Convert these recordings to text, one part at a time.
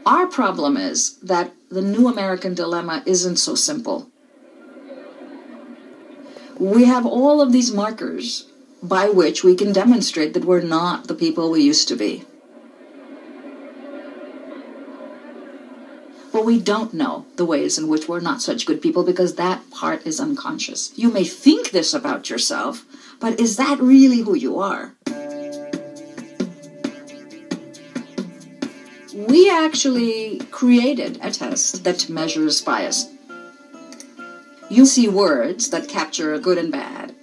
Our problem is that the new American dilemma isn't so simple. We have all of these markers by which we can demonstrate that we're not the people we used to be. But we don't know the ways in which we're not such good people because that part is unconscious. You may think this about yourself, but is that really who you are? We actually created a test that measures bias. You see words that capture good and bad.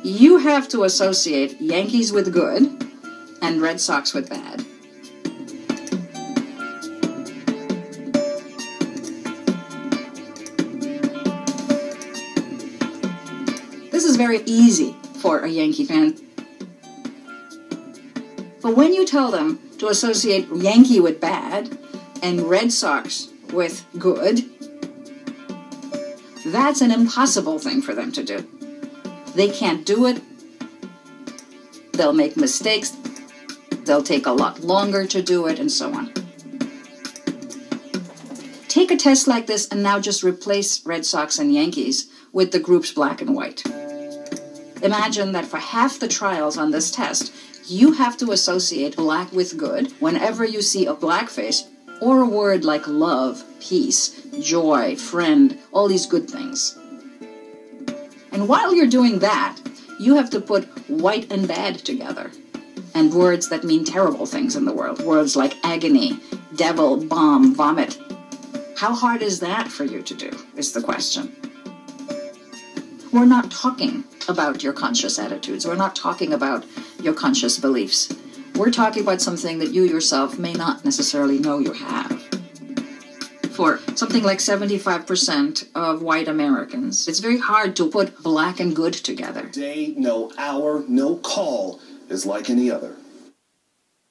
You have to associate Yankees with good and Red Sox with bad. This is very easy for a Yankee fan. But when you tell them to associate Yankee with bad and Red Sox with good, that's an impossible thing for them to do. They can't do it. They'll make mistakes. They'll take a lot longer to do it, and so on. Take a test like this and now just replace Red Sox and Yankees with the groups black and white. Imagine that for half the trials on this test, you have to associate black with good whenever you see a black face or a word like love, peace, joy, friend, all these good things. And while you're doing that, you have to put white and bad together. And words that mean terrible things in the world. Words like agony, devil, bomb, vomit. How hard is that for you to do, is the question. We're not talking about your conscious attitudes. We're not talking about your conscious beliefs. We're talking about something that you yourself may not necessarily know you have. For something like 75% of white Americans, it's very hard to put black and good together. Day, no hour, no call is like any other.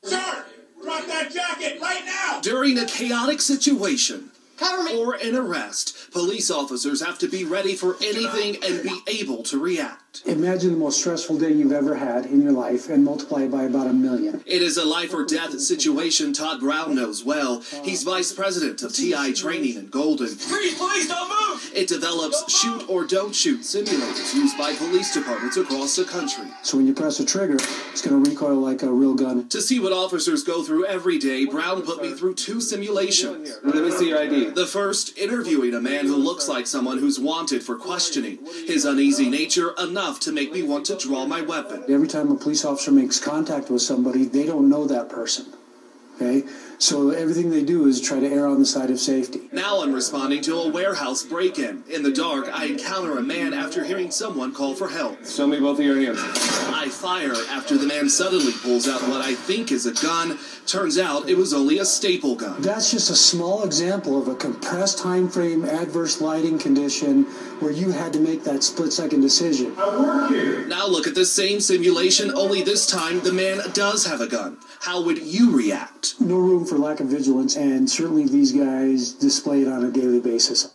Sir, drop that jacket right now! During a chaotic situation, Cover me! or an arrest, police officers have to be ready for anything and be able to react. Imagine the most stressful day you've ever had in your life and multiply it by about 1 million. It is a life or death situation Todd Brown knows well. He's vice president of TI Training in Golden. Freeze, please don't move! It develops shoot or don't shoot simulators used by police departments across the country. So when you press a trigger, it's going to recoil like a real gun. To see what officers go through every day, Brown put me through 2 simulations. Let me see your ID. The first, interviewing a man who looks like someone who's wanted for questioning. His uneasy nature enough to make me want to draw my weapon. Every time a police officer makes contact with somebody, they don't know that person. Okay? So everything they do is try to err on the side of safety. Now I'm responding to a warehouse break-in. In the dark, I encounter a man after hearing someone call for help. Show me both of your hands. I fire after the man suddenly pulls out what I think is a gun. Turns out it was only a staple gun. That's just a small example of a compressed time frame, adverse lighting condition where you had to make that split-second decision. I work here! Now look at the same simulation, only this time the man does have a gun. How would you react? No room for lack of vigilance, and certainly these guys display it on a daily basis.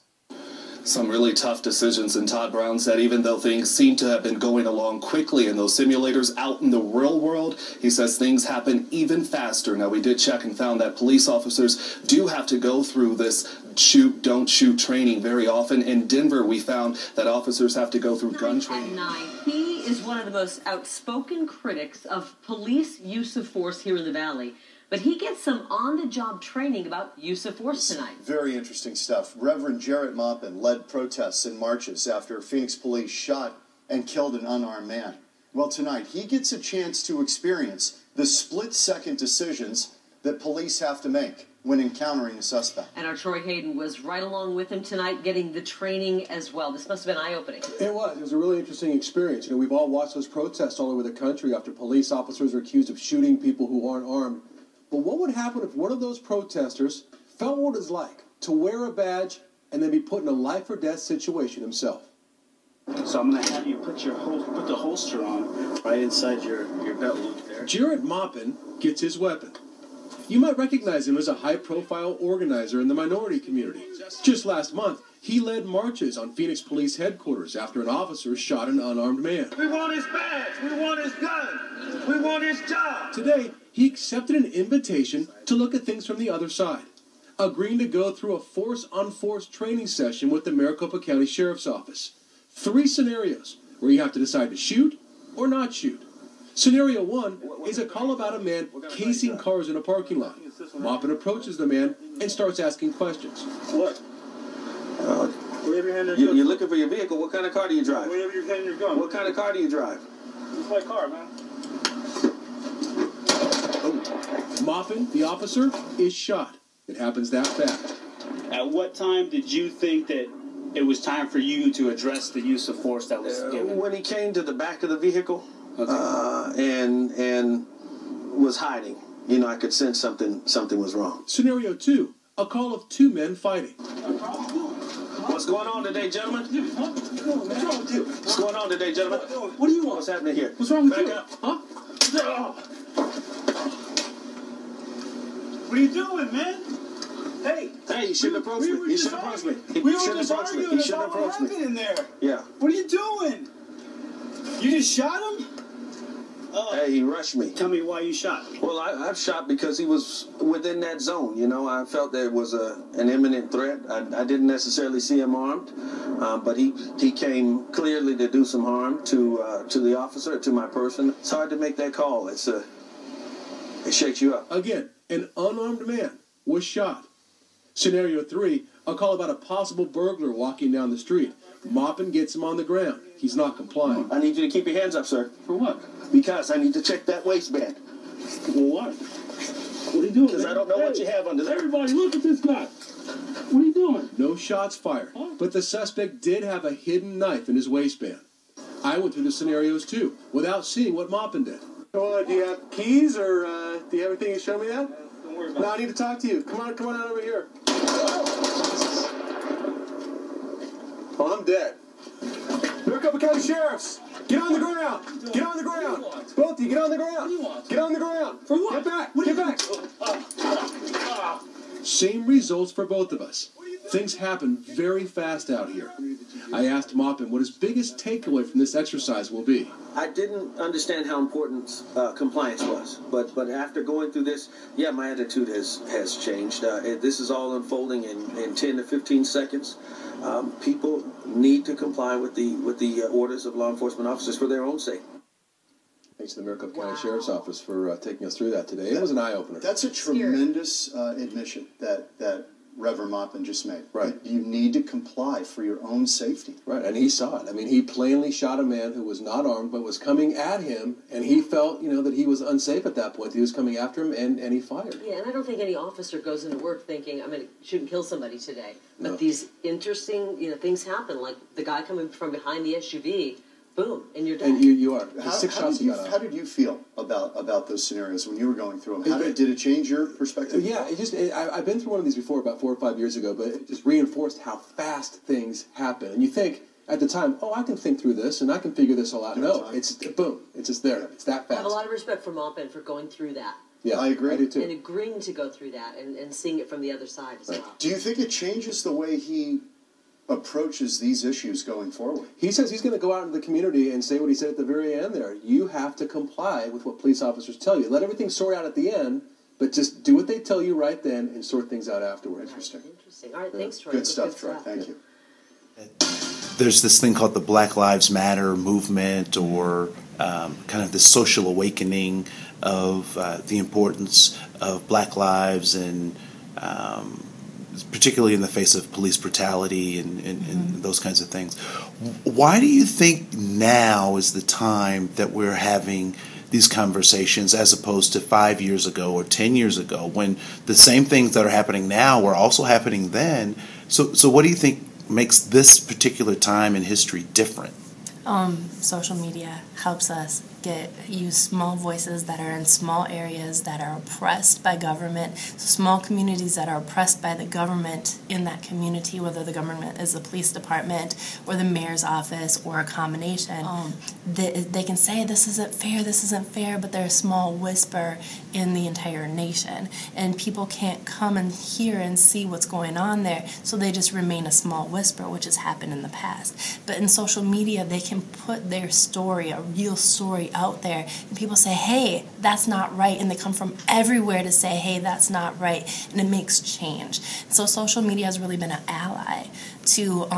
Some really tough decisions, and Todd Brown said even though things seem to have been going along quickly in those simulators out in the real world, he says things happen even faster. Now, we did check and found that police officers do have to go through this shoot, don't shoot training very often. In Denver, we found that officers have to go through gun training. At 9, he is one of the most outspoken critics of police use of force here in the Valley. But he gets some on-the-job training about use of force tonight. Very interesting stuff. Reverend Jarrett Maupin led protests and marches after Phoenix police shot and killed an unarmed man. Well, tonight he gets a chance to experience the split-second decisions that police have to make when encountering a suspect. And our Troy Hayden was right along with him tonight getting the training as well. This must have been eye-opening. It was. It was a really interesting experience. You know, we've all watched those protests all over the country after police officers are accused of shooting people who aren't armed. But what would happen if one of those protesters felt what it's like to wear a badge and then be put in a life-or-death situation himself? So I'm going to have you put the holster on right inside your belt loop there. Jarrett Maupin gets his weapon. You might recognize him as a high-profile organizer in the minority community. Just last month, he led marches on Phoenix Police headquarters after an officer shot an unarmed man. We want his badge! We want his gun! We want his job! Today, he accepted an invitation to look at things from the other side, agreeing to go through a force-unforced training session with the Maricopa County Sheriff's Office. 3 scenarios where you have to decide to shoot or not shoot. Scenario 1 is a call about a man casing cars in a parking lot. Maupin approaches the man and starts asking questions. What? Wave your hand in You're looking for your vehicle. What kind of car do you drive? Wave your hand in your gun. What kind of car do you drive? It's my car, man. Maupin, the officer, is shot. It happens that fast. At what time did you think that it was time for you to address the use of force that was given? When he came to the back of the vehicle, Okay. and was hiding, you know, I could sense something was wrong. Scenario 2, a call of 2 men fighting. What's going on today, gentlemen? What's going on today, gentlemen? What do you want? What's happening here? What's wrong with Back you? up. Huh? What are you doing, man? Hey, Hey, you shouldn't approach me. You shouldn't approach me. We were shouldn't just approach me. arguing You shouldn't about what approach me. happened in there. Yeah. What are you doing? You just shot him? Hey, he rushed me. Tell me why you shot. Well, I've shot because he was within that zone. You know, I felt there was an imminent threat. I didn't necessarily see him armed, but he came clearly to do some harm to the officer, to my person. It's hard to make that call. It shakes you up. Again, an unarmed man was shot. Scenario 3, a call about a possible burglar walking down the street. Maupin gets him on the ground. He's not complying. I need you to keep your hands up, sir. For what? Because I need to check that waistband. For what? What are you doing? Because I don't know what you have under there. Everybody, look at this guy. What are you doing? No shots fired, but the suspect did have a hidden knife in his waistband. I went through the scenarios too, without seeing what Maupin did. Do you have keys, or do you have everything to show me that? Don't worry about No, I need to talk to you. Come on out over here. Oh, I'm deid. Maricopa County Sheriffs, get on the ground. Get on the ground. Both of you, get on the ground. Get on the ground. For what? Get back. Get back. Same results for both of us. Things happen very fast out here. I asked Maupin what his biggest takeaway from this exercise will be. I didn't understand how important compliance was, but after going through this, yeah, my attitude has changed. This is all unfolding in 10 to 15 seconds. People need to comply with the orders of law enforcement officers for their own sake. Thanks to the Maricopa County Sheriff's Office for taking us through that today. It was an eye-opener. That's a tremendous admission that Reverend Maupin just made. Right. You need to comply for your own safety. Right, and he saw it. I mean, he plainly shot a man who was not armed but was coming at him, and he felt, that he was unsafe at that point. He was coming after him, and he fired. Yeah, and I don't think any officer goes into work thinking, I'm going to shoot and kill somebody today. But No. these interesting, things happen, like the guy coming from behind the SUV, boom, and you're dead. And you are. The 6 shots he got How out. did you feel about those scenarios when you were going through them? Did it change your perspective? Yeah, I've been through one of these before about 4 or 5 years ago, but it just reinforced how fast things happen. And you think, at the time, I can think through this, and I can figure this all out. No, it's boom. It's just there. It's that I have a fast. lot of respect for Maupin for going through that. Yeah, I agree. I do too. And agreeing to go through that and seeing it from the other side as well. Do you think it changes the way he approaches these issues going forward? He says he's going to go out into the community and say what he said at the very end there. You have to comply with what police officers tell you. Let everything sort out at the end, but just do what they tell you right then and sort things out afterwards. Interesting. Interesting. All right, thanks, Troy. Good That's stuff, Troy. Thank you. There's this thing called the Black Lives Matter movement, or kind of the social awakening of the importance of black lives, and particularly in the face of police brutality and those kinds of things. Why do you think now is the time that we're having these conversations as opposed to 5 years ago or 10 years ago, when the same things that are happening now were also happening then? So what do you think makes this particular time in history different? Social media helps us use small voices that are in small areas that are oppressed by government, small communities that are oppressed by the government in that community, whether the government is the police department or the mayor's office or a combination. They can say this isn't fair, but they're a small whisper in the entire nation, and people can't come and hear and see what's going on there, so they just remain a small whisper, which has happened in the past. But in social media, they can can put their story, a real story out there, and people say, hey, that's not right, and they come from everywhere to say, hey, that's not right, and it makes change. So social media has really been an ally to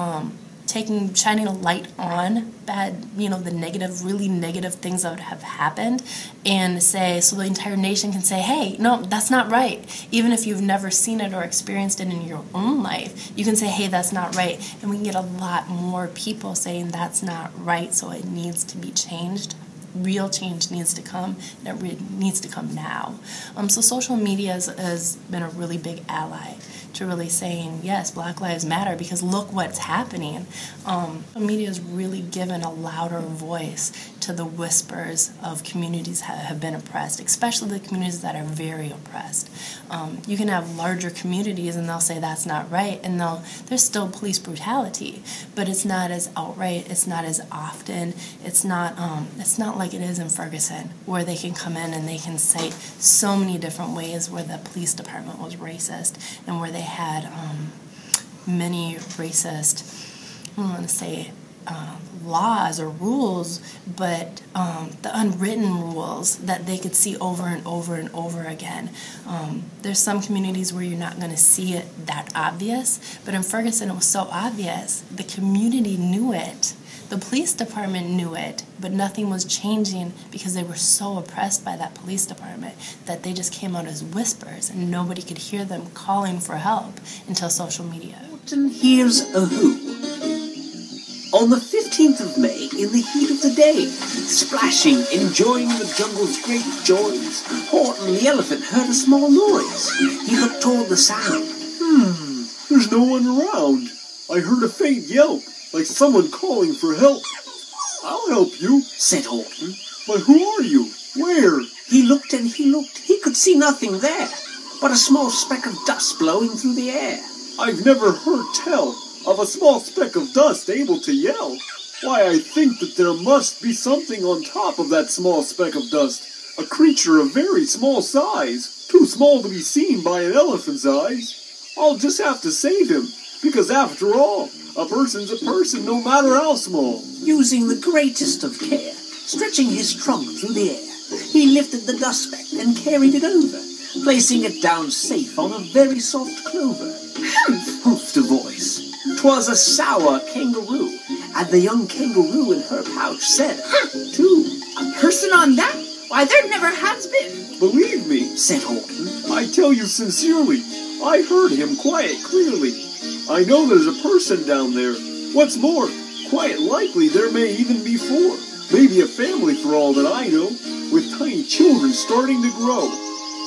shining a light on bad, the negative, really negative things that have happened, and say, so the entire nation can say, hey, no, that's not right. Even if you've never seen it or experienced it in your own life, you can say, hey, that's not right. And we can get a lot more people saying that's not right, so it needs to be changed. Real change needs to come, and it needs to come now. So social media has been a really big ally to really saying, yes, Black Lives Matter, because look what's happening. The media has really given a louder voice to the whispers of communities that have been oppressed, especially the communities that are very oppressed. You can have larger communities and they'll say that's not right, and there's still police brutality, but it's not as outright, it's not as often, it's not like it is in Ferguson, where they can come in and they can cite so many different ways where the police department was racist and where they had many racist, I don't want to say laws or rules, but the unwritten rules that they could see over and over and over again. There's some communities where you're not going to see it that obvious, but in Ferguson it was so obvious. The community knew it. The police department knew it, but nothing was changing because they were so oppressed by that police department that they just came out as whispers and nobody could hear them calling for help until social media. Horton hears a who. On the 15th of May, in the heat of the day, splashing, enjoying the jungle's great joys, Horton the Elephant heard a small noise. He looked toward the sound. There's no one around. I heard a faint yelp, like someone calling for help. I'll help you, said Horton. But who are you? Where? He looked and he looked. He could see nothing there, but a small speck of dust blowing through the air. I've never heard tell of a small speck of dust able to yell. Why, I think that there must be something on top of that small speck of dust. A creature of very small size, too small to be seen by an elephant's eyes. I'll just have to save him, because after all, a person's a person no matter how small. Using the greatest of care, stretching his trunk through the air, he lifted the dust speck and carried it over, placing it down safe on a very soft clover. Humph! Hoofed a voice. 'Twas a sour kangaroo, and the young kangaroo in her pouch said, too. A person on that? Why, there never has been. Believe me, said Horton. I tell you sincerely, I heard him quite clearly. I know there's a person down there. What's more, quite likely there may even be 4. Maybe a family for all that I know, with tiny children starting to grow.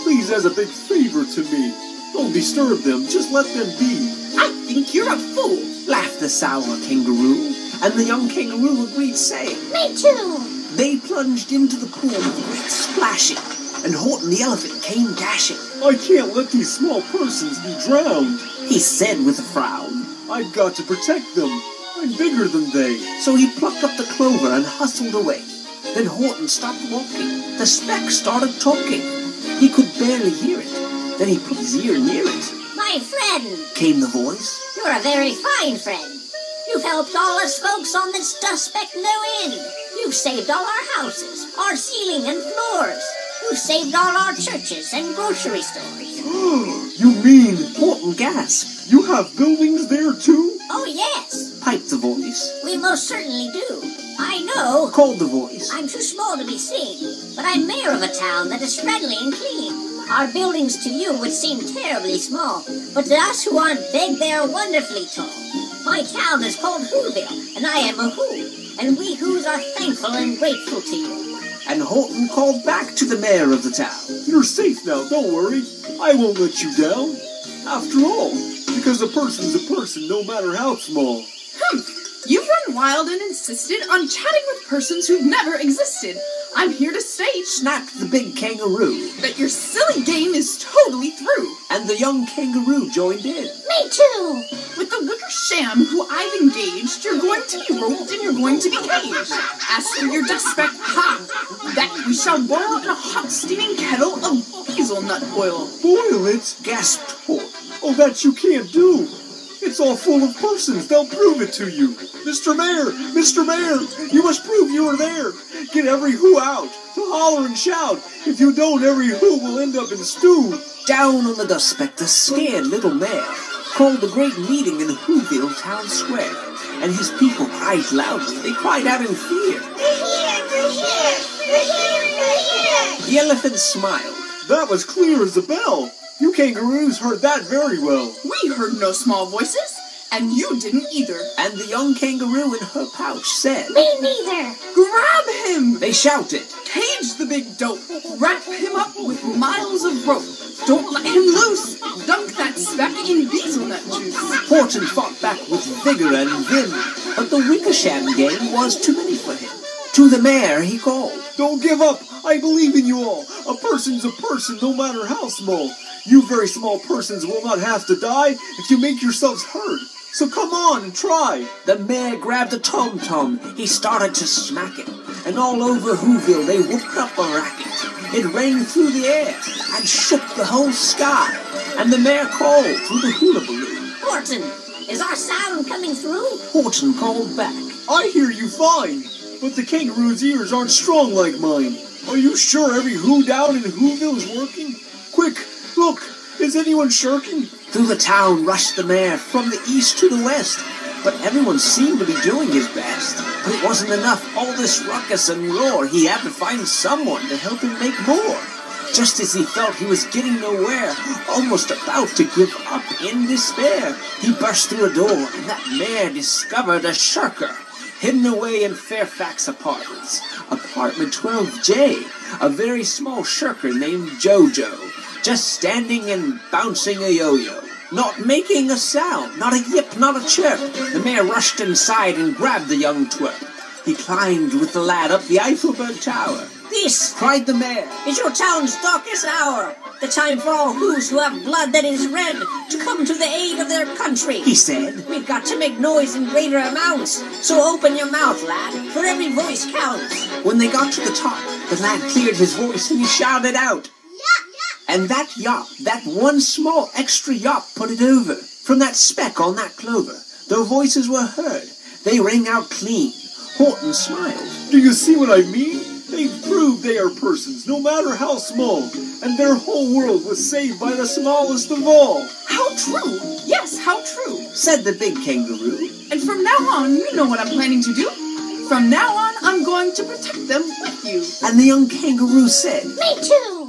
Please, as a big favor to me, don't disturb them, just let them be. I think you're a fool, laughed the sour kangaroo, and the young kangaroo agreed, saying, Me too. They plunged into the pool with a great splashing, and Horton the Elephant came dashing. I can't let these small persons be drowned, he said with a frown. I've got to protect them. I'm bigger than they. So he plucked up the clover and hustled away. Then Horton stopped walking. The speck started talking. He could barely hear it. Then he put his ear near it. My friend, came the voice. You're a very fine friend. You've helped all us folks on this dust speck no end. You've saved all our houses, our ceiling and floors. You've saved all our churches and grocery stores. You mean, Horton gasped, you have buildings there too? Oh yes, piped the voice. We most certainly do. I know, called the voice. I'm too small to be seen, but I'm mayor of a town that is friendly and clean. Our buildings to you would seem terribly small, but to us who aren't big, they are wonderfully tall. My town is called Whoville, and I am a Who, and we Whos are thankful and grateful to you. And Horton called back to the mayor of the town. You're safe now, don't worry. I won't let you down. After all, because a person's a person no matter how small. You've run wild and insisted on chatting with persons who've never existed. I'm here to state, snapped the big kangaroo, that your silly game is totally through. And the young kangaroo joined in. Me too. With the wicker sham who I've engaged, you're going to be roped and you're going to be caged. As for your dust speck, that we shall boil in a hot steaming kettle of hazelnut oil. Boil it? Gasped Horton. Oh, that you can't do. It's all full of persons. They'll prove it to you. Mr. Mayor, you must prove you were there. Get every who out to holler and shout. If you don't, every who will end up in stew. Down on the dust speck, the scared little mayor called a great meeting in Whoville Town Square, and his people cried loudly. They cried out in fear. They're here! The elephant smiled. That was clear as a bell. You kangaroos heard that very well. We heard no small voices, and you didn't either. And the young kangaroo in her pouch said, Me neither! Grab him! They shouted. Cage the big dope. Wrap him up with miles of rope. Don't let him loose. Dunk that speck in hazelnut juice. Horton fought back with vigor and vim, but the Wickersham game was too many for him. To the mayor he called. Don't give up. I believe in you all. A person's a person, no matter how small. You very small persons will not have to die if you make yourselves heard. So come on and try. The mayor grabbed a tom-tom. He started to smack it. And all over Whoville they whooped up a racket. It rang through the air and shook the whole sky. And the mayor called through the hula balloon. Horton, is our sound coming through? Horton called back. I hear you fine, but the kangaroo's ears aren't strong like mine. Are you sure every who down in Whoville is working? Quick, look, is anyone shirking? Through the town rushed the mayor from the east to the west, but everyone seemed to be doing his best. But it wasn't enough, all this ruckus and roar. He had to find someone to help him make more. Just as he felt he was getting nowhere, almost about to give up in despair, he burst through a door, and that mayor discovered a shirker hidden away in Fairfax Apartments, apartment 12J, a very small shirker named Jojo, just standing and bouncing a yo-yo, not making a sound, not a yip, not a chirp. The mayor rushed inside and grabbed the young twerp. He climbed with the lad up the Eiffelberg Tower. This, cried the mayor, is your town's darkest hour. The time for all who's who have blood that is red to come to the aid of their country. He said. We've got to make noise in greater amounts. So open your mouth, lad, for every voice counts. When they got to the top, the lad cleared his voice and he shouted out. And that yop, that one small extra yop put it over. From that speck on that clover, their voices were heard. They rang out clean. Horton smiled. Do you see what I mean? They've proved they are persons, no matter how small. And their whole world was saved by the smallest of all. How true! Yes, how true! Said the big kangaroo. And from now on, you know what I'm planning to do. From now on, I'm going to protect them with you. And the young kangaroo said, Me too!